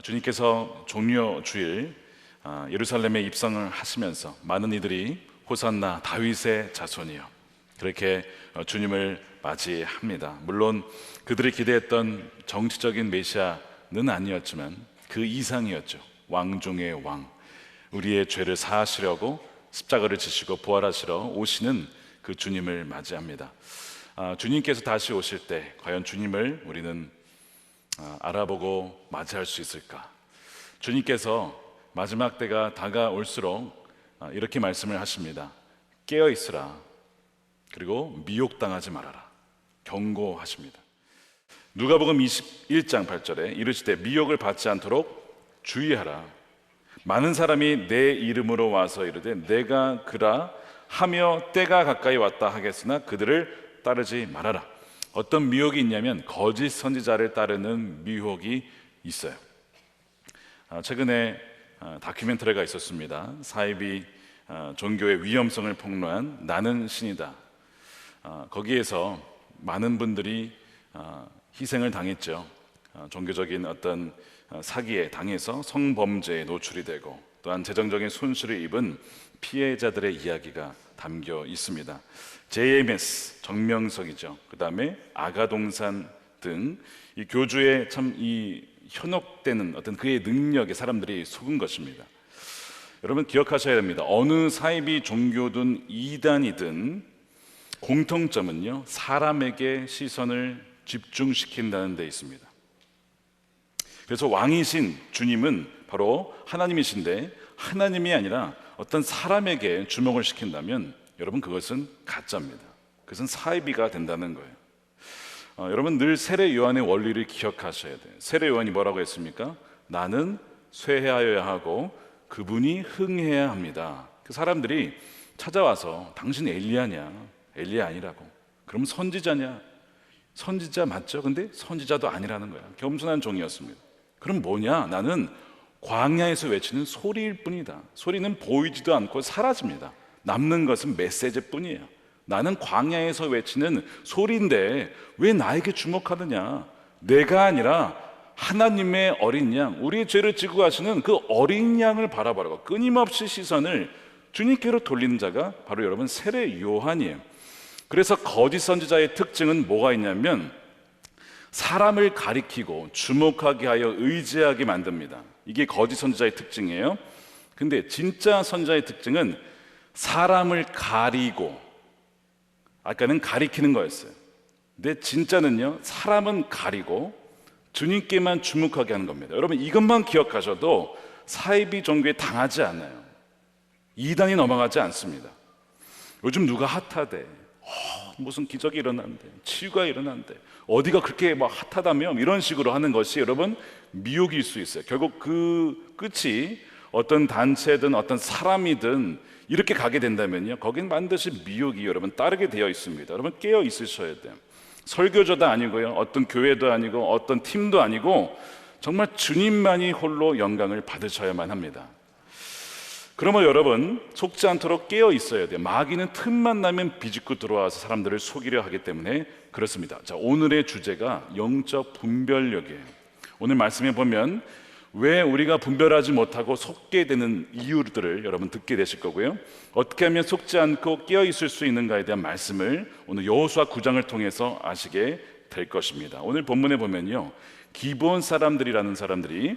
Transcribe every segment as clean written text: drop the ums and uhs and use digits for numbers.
주님께서 종려 주일 예루살렘에 입성을 하시면서 많은 이들이 호산나 다윗의 자손이요 그렇게 주님을 맞이합니다. 물론 그들이 기대했던 정치적인 메시아는 아니었지만 그 이상이었죠. 왕 중의 왕, 우리의 죄를 사하시려고 십자가를 지시고 부활하시러 오시는 그 주님을 맞이합니다. 주님께서 다시 오실 때 과연 주님을 우리는 알아보고 맞이할 수 있을까? 주님께서 마지막 때가 다가올수록 이렇게 말씀을 하십니다. 깨어 있으라. 그리고 미혹당하지 말아라. 경고하십니다. 누가복음 21장 8절에 이르시되 미혹을 받지 않도록 주의하라. 많은 사람이 내 이름으로 와서 이르되 내가 그라 하며 때가 가까이 왔다 하겠으나 그들을 따르지 말아라. 어떤 미혹이 있냐면 거짓 선지자를 따르는 미혹이 있어요. 최근에 다큐멘터리가 있었습니다. 사이비 종교의 위험성을 폭로한 나는 신이다. 거기에서 많은 분들이 희생을 당했죠. 종교적인 어떤 사기에 당해서 성범죄에 노출이 되고 또한 재정적인 손실을 입은 피해자들의 이야기가 담겨 있습니다. JMS 정명석이죠. 그 다음에 아가동산 등 이 교주의 참 이 현혹되는 어떤 그의 능력에 사람들이 속은 것입니다. 여러분 기억하셔야 됩니다. 어느 사이비 종교든 이단이든 공통점은요, 사람에게 시선을 집중시킨다는 데 있습니다. 그래서 왕이신 주님은 바로 하나님이신데 하나님이 아니라 어떤 사람에게 주목을 시킨다면 여러분 그것은 가짜입니다. 그것은 사이비가 된다는 거예요. 여러분 늘 세례 요한의 원리를 기억하셔야 돼요. 세례 요한이 뭐라고 했습니까? 나는 쇠하여야 하고 그분이 흥해야 합니다. 그 사람들이 찾아와서 당신 엘리야냐? 엘리야 아니라고. 그럼 선지자냐? 선지자 맞죠? 근데 선지자도 아니라는 거야. 겸손한 종이었습니다. 그럼 뭐냐? 나는 광야에서 외치는 소리일 뿐이다. 소리는 보이지도 않고 사라집니다. 남는 것은 메시지뿐이에요. 나는 광야에서 외치는 소리인데 왜 나에게 주목하느냐? 내가 아니라 하나님의 어린 양, 우리의 죄를 지고 가시는 그 어린 양을 바라보라고 끊임없이 시선을 주님께로 돌리는 자가 바로 여러분 세례 요한이에요. 그래서 거짓 선지자의 특징은 뭐가 있냐면 사람을 가리키고 주목하게 하여 의지하게 만듭니다. 이게 거짓 선지자의 특징이에요. 근데 진짜 선지자의 특징은 사람을 가리고, 아까는 가리키는 거였어요. 근데 진짜는요, 사람은 가리고 주님께만 주목하게 하는 겁니다. 여러분 이것만 기억하셔도 사이비 종교에 당하지 않아요. 이단이 넘어가지 않습니다. 요즘 누가 핫하대, 무슨 기적이 일어난대, 치유가 일어난대, 어디가 그렇게 막 핫하다며, 이런 식으로 하는 것이 여러분 미혹일 수 있어요. 결국 그 끝이 어떤 단체든 어떤 사람이든 이렇게 가게 된다면요, 거긴 반드시 미혹이 여러분 따르게 되어 있습니다. 여러분 깨어 있으셔야 돼요. 설교자도 아니고요, 어떤 교회도 아니고 어떤 팀도 아니고 정말 주님만이 홀로 영광을 받으셔야만 합니다. 그러면 여러분 속지 않도록 깨어 있어야 돼요. 마귀는 틈만 나면 비집고 들어와서 사람들을 속이려 하기 때문에 그렇습니다. 자, 오늘의 주제가 영적 분별력이에요. 오늘 말씀에 보면 왜 우리가 분별하지 못하고 속게 되는 이유들을 여러분 듣게 되실 거고요, 어떻게 하면 속지 않고 깨어 있을 수 있는가에 대한 말씀을 오늘 여호수아 9장을 통해서 아시게 될 것입니다. 오늘 본문에 보면요, 기브온 사람들이라는 사람들이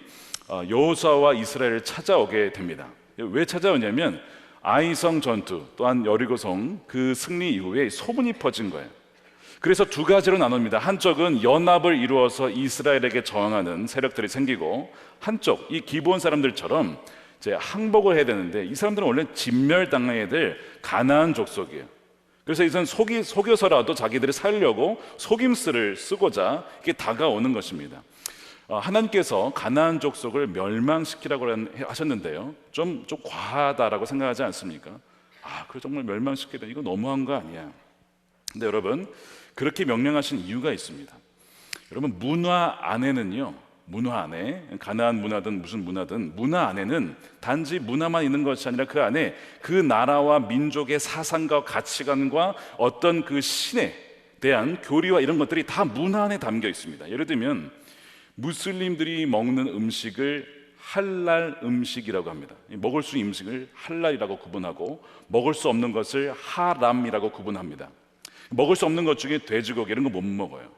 여호수아와 이스라엘을 찾아오게 됩니다. 왜 찾아오냐면 아이성 전투 또한 여리고성 그 승리 이후에 소문이 퍼진 거예요. 그래서 두 가지로 나눕니다. 한쪽은 연합을 이루어서 이스라엘에게 저항하는 세력들이 생기고, 한쪽 이 기브온 사람들처럼 이제 항복을 해야 되는데 이 사람들은 원래 진멸당해야 될 가나안 족속이에요. 그래서 이선 속여서라도 자기들이 살려고 속임수를 쓰고자 이게 다가오는 것입니다. 하나님께서 가나안 족속을 멸망시키라고 하셨는데요, 좀 과하다라고 생각하지 않습니까? 그래 정말 멸망시키다, 이거 너무한 거 아니야? 근데 여러분 그렇게 명령하신 이유가 있습니다. 여러분 문화 안에는요, 문화 안에 가나안 문화든 무슨 문화든 문화 안에는 단지 문화만 있는 것이 아니라 그 안에 그 나라와 민족의 사상과 가치관과 어떤 그 신에 대한 교리와 이런 것들이 다 문화 안에 담겨 있습니다. 예를 들면 무슬림들이 먹는 음식을 할랄 음식이라고 합니다. 먹을 수 있는 음식을 할랄이라고 구분하고 먹을 수 없는 것을 하람이라고 구분합니다. 먹을 수 없는 것 중에 돼지고기 이런 거 못 먹어요.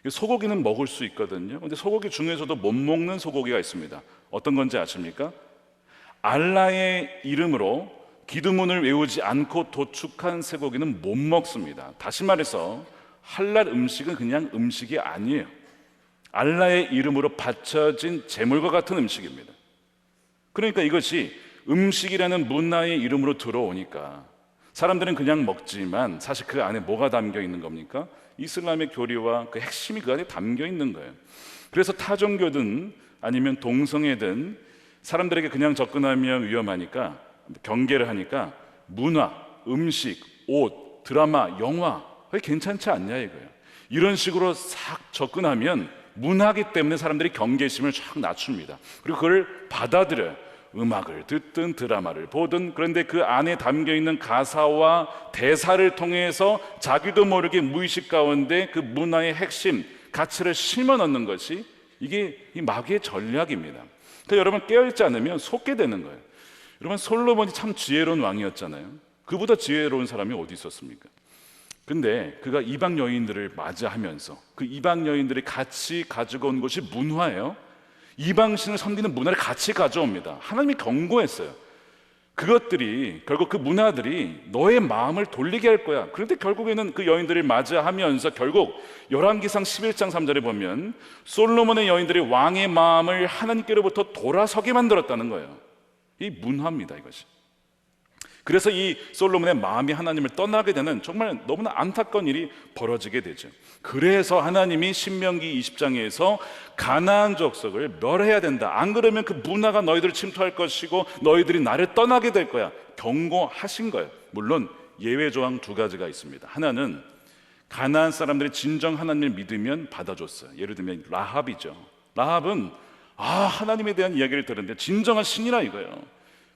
소고기는 먹을 수 있거든요. 근데 소고기 중에서도 못 먹는 소고기가 있습니다. 어떤 건지 아십니까? 알라의 이름으로 기도문을 외우지 않고 도축한 쇠고기는 못 먹습니다. 다시 말해서 할랄 음식은 그냥 음식이 아니에요. 알라의 이름으로 바쳐진 제물과 같은 음식입니다. 그러니까 이것이 음식이라는 문화의 이름으로 들어오니까 사람들은 그냥 먹지만 사실 그 안에 뭐가 담겨 있는 겁니까? 이슬람의 교리와 그 핵심이 그 안에 담겨 있는 거예요. 그래서 타종교든 아니면 동성애든 사람들에게 그냥 접근하면 위험하니까 경계를 하니까 문화, 음식, 옷, 드라마, 영화 그게 괜찮지 않냐 이거예요. 이런 식으로 싹 접근하면 문화기 때문에 사람들이 경계심을 쫙 낮춥니다. 그리고 그걸 받아들여요. 음악을 듣든 드라마를 보든. 그런데 그 안에 담겨있는 가사와 대사를 통해서 자기도 모르게 무의식 가운데 그 문화의 핵심, 가치를 심어 넣는 것이 이게 이 마귀의 전략입니다. 그러니까 여러분 깨어있지 않으면 속게 되는 거예요. 여러분 솔로몬이 참 지혜로운 왕이었잖아요. 그보다 지혜로운 사람이 어디 있었습니까? 근데 그가 이방 여인들을 맞이하면서 그 이방 여인들이 같이 가지고 온 것이 문화예요. 이방신을 섬기는 문화를 같이 가져옵니다. 하나님이 경고했어요. 그것들이 결국 그 문화들이 너의 마음을 돌리게 할 거야. 그런데 결국에는 그 여인들을 맞이하면서 결국 열왕기상 11장 3절에 보면 솔로몬의 여인들이 왕의 마음을 하나님께로부터 돌아서게 만들었다는 거예요. 이 문화입니다, 이것이. 그래서 이 솔로몬의 마음이 하나님을 떠나게 되는 정말 너무나 안타까운 일이 벌어지게 되죠. 그래서 하나님이 신명기 20장에서 가나안 족속을 멸해야 된다. 안 그러면 그 문화가 너희들을 침투할 것이고 너희들이 나를 떠나게 될 거야. 경고하신 거예요. 물론 예외 조항 두 가지가 있습니다. 하나는 가나안 사람들이 진정 하나님을 믿으면 받아줬어요. 예를 들면 라합이죠. 라합은 하나님에 대한 이야기를 들었는데 진정한 신이라 이거예요.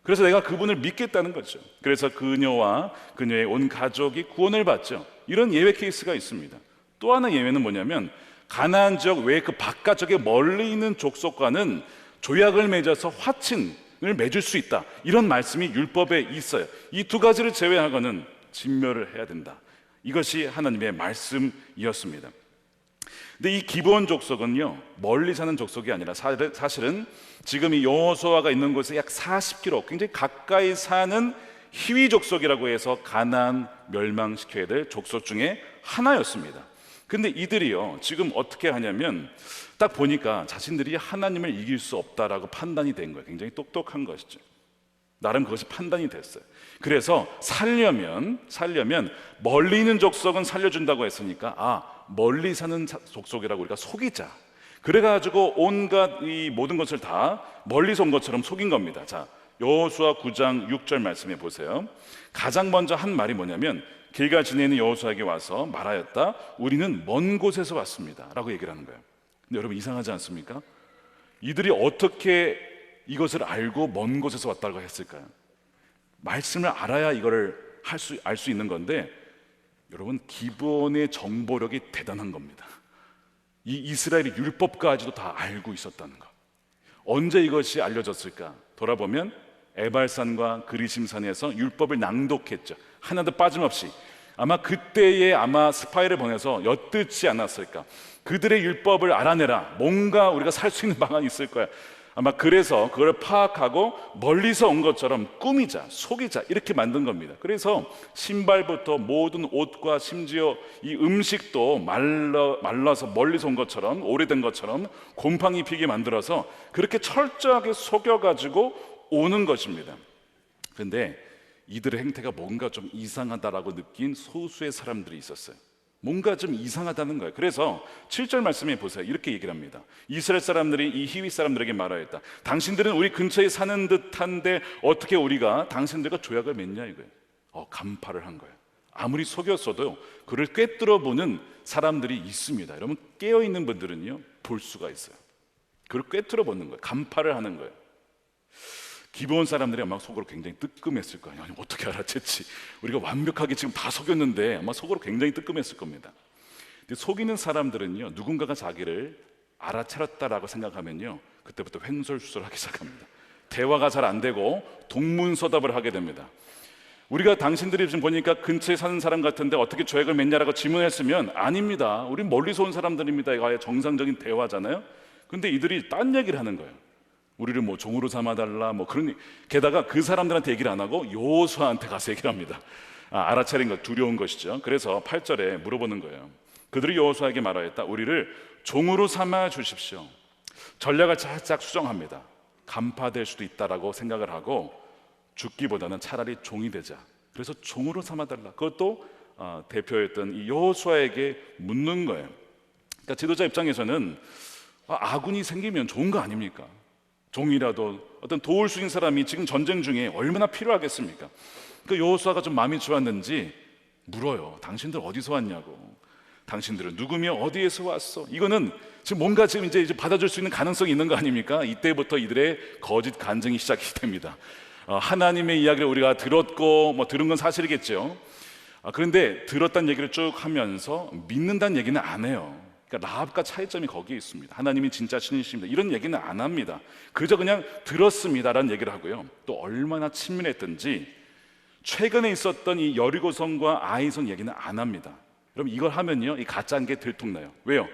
그래서 내가 그분을 믿겠다는 거죠. 그래서 그녀와 그녀의 온 가족이 구원을 받죠. 이런 예외 케이스가 있습니다. 또 하나 예외는 뭐냐면 가나안 지역 외에 그 바깥쪽에 멀리 있는 족속과는 조약을 맺어서 화친을 맺을 수 있다. 이런 말씀이 율법에 있어요. 이 두 가지를 제외하고는 진멸을 해야 된다. 이것이 하나님의 말씀이었습니다. 근데 이 기브온 족속은요 멀리 사는 족속이 아니라 사실은 지금 이 여호수아가 있는 곳에 약 40km 굉장히 가까이 사는 히위 족속이라고 해서 가나안 멸망시켜야 될 족속 중에 하나였습니다. 근데 이들이요 지금 어떻게 하냐면 딱 보니까 자신들이 하나님을 이길 수 없다라고 판단이 된 거예요. 굉장히 똑똑한 것이죠. 나름 그것이 판단이 됐어요. 그래서 살려면 멀리 있는 족속은 살려준다고 했으니까 멀리 사는 족속이라고 우리가 속이자. 그래가지고 온갖 이 모든 것을 다 멀리서 온 것처럼 속인 겁니다. 자, 여호수아 9장 6절 말씀해 보세요. 가장 먼저 한 말이 뭐냐면 길갈 지내는 여호수아에게 와서 말하였다. 우리는 먼 곳에서 왔습니다 라고 얘기를 하는 거예요. 근데 여러분 이상하지 않습니까? 이들이 어떻게 이것을 알고 먼 곳에서 왔다고 했을까요? 말씀을 알아야 이거를 알 수 있는 건데 여러분 기브온의 정보력이 대단한 겁니다. 이 이스라엘의 율법까지도 다 알고 있었다는 것. 언제 이것이 알려졌을까? 돌아보면 에발산과 그리심산에서 율법을 낭독했죠. 하나도 빠짐없이. 아마 그때에 스파이를 보내서 엿듣지 않았을까? 그들의 율법을 알아내라. 뭔가 우리가 살 수 있는 방안이 있을 거야. 아마 그래서 그걸 파악하고 멀리서 온 것처럼 꾸미자, 속이자 이렇게 만든 겁니다. 그래서 신발부터 모든 옷과 심지어 이 음식도 말라서 멀리서 온 것처럼 오래된 것처럼 곰팡이 피게 만들어서 그렇게 철저하게 속여가지고 오는 것입니다. 그런데 이들의 행태가 뭔가 좀 이상하다라고 느낀 소수의 사람들이 있었어요. 뭔가 좀 이상하다는 거예요. 그래서 7절 말씀에 보세요. 이렇게 얘기를 합니다. 이스라엘 사람들이 이 히위 사람들에게 말하였다. 당신들은 우리 근처에 사는 듯한데 어떻게 우리가 당신들과 조약을 맺냐 이거예요. 간파를 한 거예요. 아무리 속였어도 그를 꿰뚫어 보는 사람들이 있습니다. 여러분 깨어있는 분들은요 볼 수가 있어요. 그걸 꿰뚫어 보는 거예요. 간파를 하는 거예요. 기브온 사람들이 아마 속으로 굉장히 뜨끔했을 거예요. 아니, 어떻게 알아챘지? 우리가 완벽하게 지금 다 속였는데 아마 속으로 굉장히 뜨끔했을 겁니다. 근데 속이는 사람들은요 누군가가 자기를 알아차렸다라고 생각하면요, 그때부터 횡설수설하기 시작합니다. 대화가 잘 안 되고 동문서답을 하게 됩니다. 우리가 당신들이 지금 보니까 근처에 사는 사람 같은데 어떻게 조약을 맺냐라고 질문했으면 아닙니다, 우린 멀리서 온 사람들입니다, 이거 아예 정상적인 대화잖아요. 근데 이들이 딴 얘기를 하는 거예요. 우리를 뭐 종으로 삼아달라 뭐 그런, 게다가 그 사람들한테 얘기를 안 하고 여호수아한테 가서 얘기를 합니다. 알아차린 것, 두려운 것이죠. 그래서 8절에 물어보는 거예요. 그들이 여호수아에게 말하였다. 우리를 종으로 삼아 주십시오. 전략을 살짝 수정합니다. 간파될 수도 있다라고 생각을 하고 죽기보다는 차라리 종이 되자. 그래서 종으로 삼아달라. 그것도 대표였던 이 여호수아에게 묻는 거예요. 그러니까 지도자 입장에서는 아군이 생기면 좋은 거 아닙니까? 종이라도 어떤 도울 수 있는 사람이 지금 전쟁 중에 얼마나 필요하겠습니까? 그 여호수아가 좀 마음이 좋았는지 물어요. 당신들 어디서 왔냐고. 당신들은 누구며 어디에서 왔어? 이거는 지금 뭔가 지금 이제 받아줄 수 있는 가능성이 있는 거 아닙니까? 이때부터 이들의 거짓 간증이 시작이 됩니다. 하나님의 이야기를 우리가 들었고 뭐 들은 건 사실이겠죠. 그런데 들었다는 얘기를 쭉 하면서 믿는다는 얘기는 안 해요. 그러니까 라합과 차이점이 거기에 있습니다. 하나님이 진짜 신이십니다, 이런 얘기는 안 합니다. 그저 그냥 들었습니다라는 얘기를 하고요. 또 얼마나 친밀했던지 최근에 있었던 이 여리고성과 아이성 얘기는 안 합니다. 여러분, 이걸 하면요, 이 가짜인 게 들통나요. 왜요?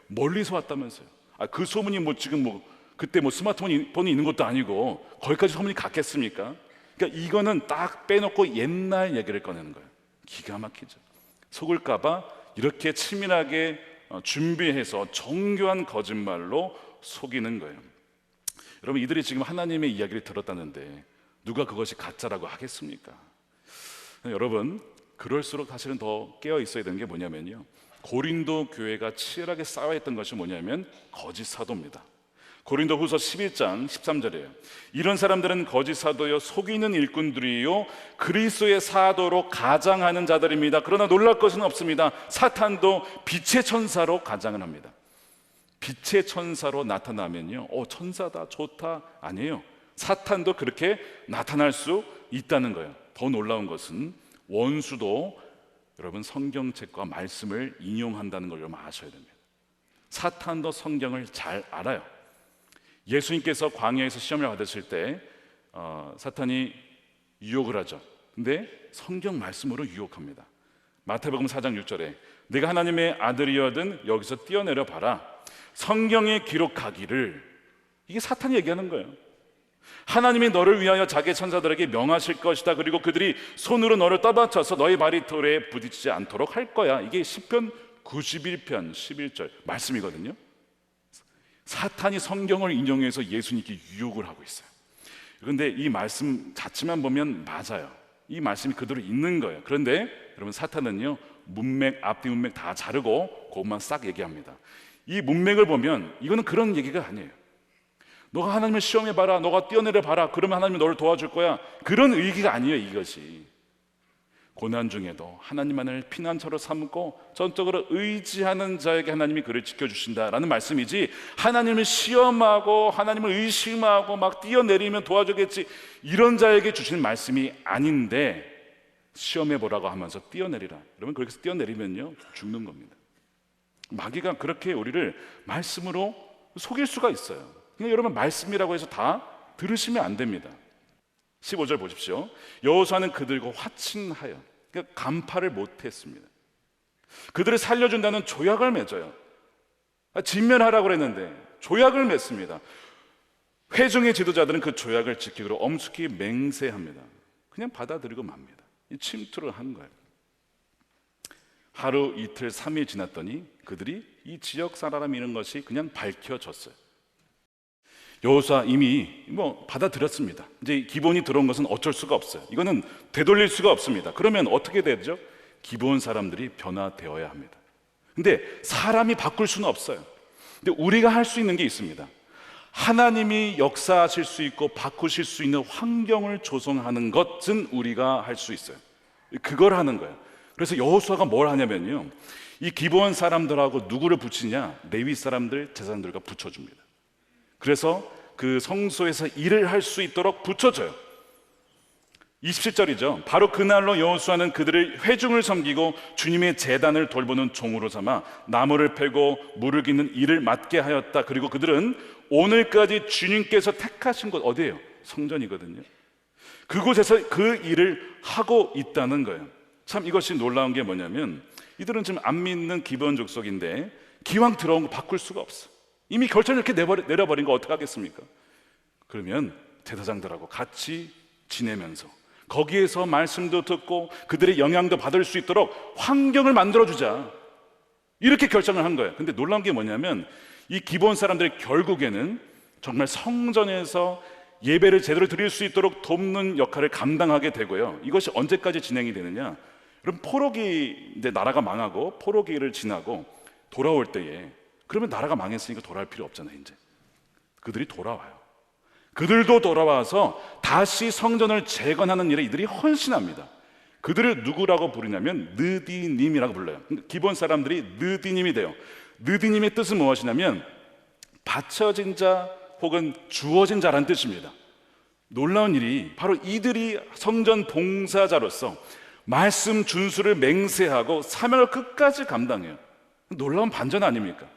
멀리서 왔다면서요. 그 소문이 뭐 지금 뭐 그때 뭐 스마트폰이 있는 것도 아니고 거기까지 소문이 갔겠습니까? 그러니까 이거는 딱 빼놓고 옛날 얘기를 꺼내는 거예요. 기가 막히죠. 속을까봐 이렇게 치밀하게 준비해서 정교한 거짓말로 속이는 거예요. 여러분, 이들이 지금 하나님의 이야기를 들었다는데 누가 그것이 가짜라고 하겠습니까? 여러분, 그럴수록 사실은 더 깨어 있어야 되는 게 뭐냐면요, 고린도 교회가 치열하게 싸워했던 것이 뭐냐면 거짓 사도입니다. 고린도 후서 11장 13절이에요. 이런 사람들은 거짓 사도요, 속이는 일꾼들이요, 그리스도의 사도로 가장하는 자들입니다. 그러나 놀랄 것은 없습니다. 사탄도 빛의 천사로 가장을 합니다. 빛의 천사로 나타나면요, 천사다, 좋다, 아니에요. 사탄도 그렇게 나타날 수 있다는 거예요. 더 놀라운 것은 원수도 여러분 성경책과 말씀을 인용한다는 걸 여러분 아셔야 됩니다. 사탄도 성경을 잘 알아요. 예수님께서 광야에서 시험을 받으실 때 사탄이 유혹을 하죠. 근데 성경 말씀으로 유혹합니다. 마태복음 4장 6절에 내가 하나님의 아들이거든 여기서 뛰어내려 봐라. 성경에 기록하기를, 이게 사탄이 얘기하는 거예요. 하나님이 너를 위하여 자기 천사들에게 명하실 것이다. 그리고 그들이 손으로 너를 떠받쳐서 너의 발이 돌에 부딪히지 않도록 할 거야. 이게 시편 91편 11절 말씀이거든요. 사탄이 성경을 인용해서 예수님께 유혹을 하고 있어요. 그런데 이 말씀 자체만 보면 맞아요. 이 말씀이 그대로 있는 거예요. 그런데 여러분, 사탄은요, 문맥, 앞뒤 문맥 다 자르고 그것만 싹 얘기합니다. 이 문맥을 보면 이거는 그런 얘기가 아니에요. 너가 하나님을 시험해봐라, 너가 뛰어내려봐라, 그러면 하나님이 너를 도와줄 거야, 그런 의기가 아니에요. 이것이 고난 중에도 하나님만을 피난처로 삼고 전적으로 의지하는 자에게 하나님이 그를 지켜주신다라는 말씀이지, 하나님을 시험하고 하나님을 의심하고 막 뛰어내리면 도와주겠지, 이런 자에게 주시는 말씀이 아닌데, 시험해보라고 하면서 뛰어내리라. 여러분, 그렇게 해서 뛰어내리면요, 죽는 겁니다. 마귀가 그렇게 우리를 말씀으로 속일 수가 있어요. 그냥 여러분, 말씀이라고 해서 다 들으시면 안 됩니다. 15절 보십시오. 여호수아는 그들과 화친하여, 그러니까 간파를 못했습니다. 그들을 살려준다는 조약을 맺어요. 진멸하라고 그랬는데 조약을 맺습니다. 회중의 지도자들은 그 조약을 지키기로 엄숙히 맹세합니다. 그냥 받아들이고 맙니다. 침투를 한 거예요. 하루, 이틀, 3일 지났더니 그들이 이 지역 사람이라는 것이 그냥 밝혀졌어요. 여호수아 이미 받아들였습니다. 이제 기본이 들어온 것은 어쩔 수가 없어요. 이거는 되돌릴 수가 없습니다. 그러면 어떻게 되죠? 기본 사람들이 변화되어야 합니다. 근데 사람이 바꿀 수는 없어요. 근데 우리가 할 수 있는 게 있습니다. 하나님이 역사하실 수 있고 바꾸실 수 있는 환경을 조성하는 것은 우리가 할 수 있어요. 그걸 하는 거예요. 그래서 여호수아가 뭘 하냐면요, 이 기본 사람들하고 누구를 붙이냐? 레위 사람들, 제사장들과 붙여줍니다. 그래서 그 성소에서 일을 할 수 있도록 붙여줘요. 27절이죠. 바로 그날로 여호수아는 그들을 회중을 섬기고 주님의 제단을 돌보는 종으로 삼아 나무를 패고 물을 깃는 일을 맡게 하였다. 그리고 그들은 오늘까지 주님께서 택하신 곳 어디예요? 성전이거든요. 그곳에서 그 일을 하고 있다는 거예요. 참 이것이 놀라운 게 뭐냐면 이들은 지금 안 믿는 기본 족속인데 기왕 들어온 거 바꿀 수가 없어. 이미 결정을 이렇게 내려버린 거 어떻게 하겠습니까? 그러면 제사장들하고 같이 지내면서 거기에서 말씀도 듣고 그들의 영향도 받을 수 있도록 환경을 만들어주자, 이렇게 결정을 한 거예요. 근데 놀라운 게 뭐냐면 이 기본 사람들이 결국에는 정말 성전에서 예배를 제대로 드릴 수 있도록 돕는 역할을 감당하게 되고요. 이것이 언제까지 진행이 되느냐, 여러분 포로기, 이제 나라가 망하고 포로기를 지나고 돌아올 때에, 그러면 나라가 망했으니까 돌아올 필요 없잖아요. 이제 그들이 돌아와요. 그들도 돌아와서 다시 성전을 재건하는 일에 이들이 헌신합니다. 그들을 누구라고 부르냐면 느디님이라고 불러요. 기본 사람들이 느디님이 돼요. 느디님의 뜻은 무엇이냐면 바쳐진 자 혹은 주어진 자라는 뜻입니다. 놀라운 일이 바로 이들이 성전 봉사자로서 말씀 준수를 맹세하고 사명을 끝까지 감당해요. 놀라운 반전 아닙니까?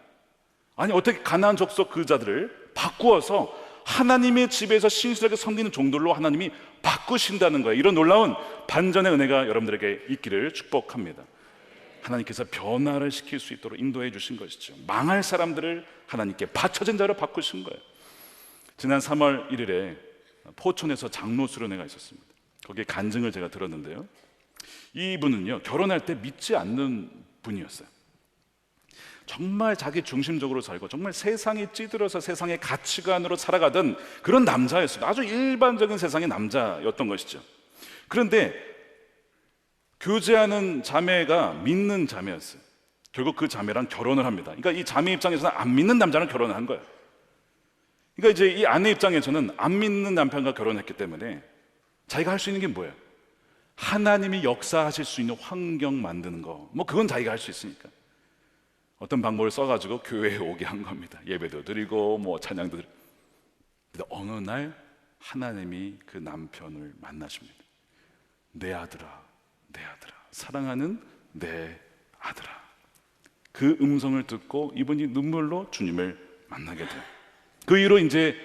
아니 어떻게 가나안 족속 그 자들을 바꾸어서 하나님의 집에서 신실하게 섬기는 종들로 하나님이 바꾸신다는 거예요. 이런 놀라운 반전의 은혜가 여러분들에게 있기를 축복합니다. 하나님께서 변화를 시킬 수 있도록 인도해 주신 것이죠. 망할 사람들을 하나님께 바쳐진 자로 바꾸신 거예요. 지난 3월 1일에 포천에서 장로 수련회가 있었습니다. 거기에 간증을 제가 들었는데요, 이분은요 결혼할 때 믿지 않는 분이었어요. 정말 자기 중심적으로 살고 정말 세상에 찌들어서 세상의 가치관으로 살아가던 그런 남자였어요. 아주 일반적인 세상의 남자였던 것이죠. 그런데 교제하는 자매가 믿는 자매였어요. 결국 그 자매랑 결혼을 합니다. 그러니까 이 자매 입장에서는 안 믿는 남자랑 결혼을 한 거예요. 그러니까 이제 이 아내 입장에서는 안 믿는 남편과 결혼했기 때문에 자기가 할 수 있는 게 뭐예요? 하나님이 역사하실 수 있는 환경 만드는 거, 뭐 그건 자기가 할 수 있으니까 어떤 방법을 써가지고 교회에 오게 한 겁니다. 예배도 드리고 뭐 찬양도 드리고. 근데 어느 날 하나님이 그 남편을 만나십니다. 내 아들아, 내 아들아, 사랑하는 내 아들아. 그 음성을 듣고 이분이 눈물로 주님을 만나게 돼요. 그 이후로 이제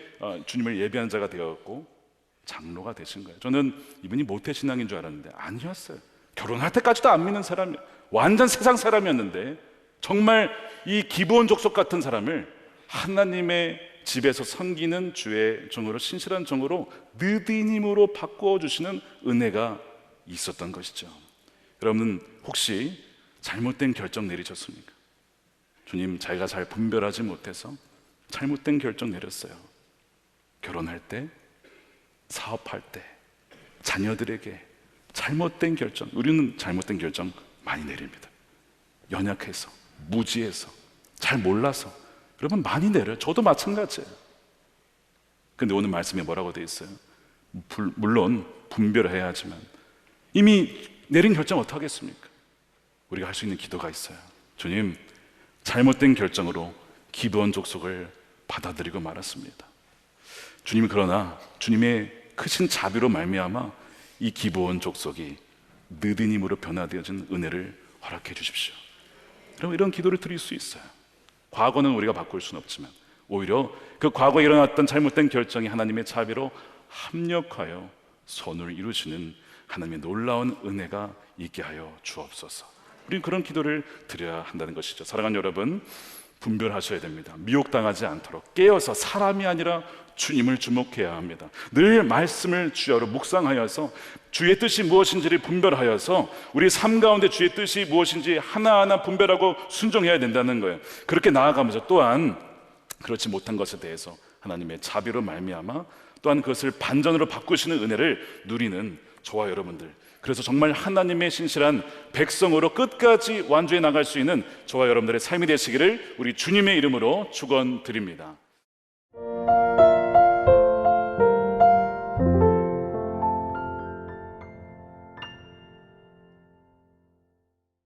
주님을 예배한 자가 되었고 장로가 되신 거예요. 저는 이분이 모태신앙인 줄 알았는데 아니었어요. 결혼할 때까지도 안 믿는 사람이에요. 완전 세상 사람이었는데 정말 이 기본 족속 같은 사람을 하나님의 집에서 섬기는 주의 종으로, 신실한 종으로 느디님으로 바꿔주시는 은혜가 있었던 것이죠. 여러분은 혹시 잘못된 결정 내리셨습니까? 주님, 자기가 잘 분별하지 못해서 잘못된 결정 내렸어요. 결혼할 때, 사업할 때, 자녀들에게 잘못된 결정, 우리는 잘못된 결정 많이 내립니다. 연약해서, 무지해서, 잘 몰라서, 여러분 많이 내려요. 저도 마찬가지예요. 근데 오늘 말씀에 뭐라고 되어 있어요? 물론 분별해야 하지만 이미 내린 결정 어떻게 하겠습니까? 우리가 할 수 있는 기도가 있어요. 주님, 잘못된 결정으로 기브온 족속을 받아들이고 말았습니다. 주님, 그러나 주님의 크신 자비로 말미암아 이 기브온 족속이 느디님으로 변화되어진 은혜를 허락해 주십시오. 여러분, 이런 기도를 드릴 수 있어요. 과거는 우리가 바꿀 수는 없지만 오히려 그 과거에 일어났던 잘못된 결정이 하나님의 자비로 합력하여 선을 이루시는 하나님의 놀라운 은혜가 있게 하여 주옵소서. 우리는 그런 기도를 드려야 한다는 것이죠. 사랑하는 여러분, 분별하셔야 됩니다. 미혹당하지 않도록 깨어서 사람이 아니라 주님을 주목해야 합니다. 늘 말씀을 주야로 묵상하여서 주의 뜻이 무엇인지를 분별하여서 우리 삶 가운데 주의 뜻이 무엇인지 하나하나 분별하고 순종해야 된다는 거예요. 그렇게 나아가면서 또한 그렇지 못한 것에 대해서 하나님의 자비로 말미암아 또한 그것을 반전으로 바꾸시는 은혜를 누리는 저와 여러분들, 그래서 정말 하나님의 신실한 백성으로 끝까지 완주해 나갈 수 있는 저와 여러분들의 삶이 되시기를 우리 주님의 이름으로 축원드립니다.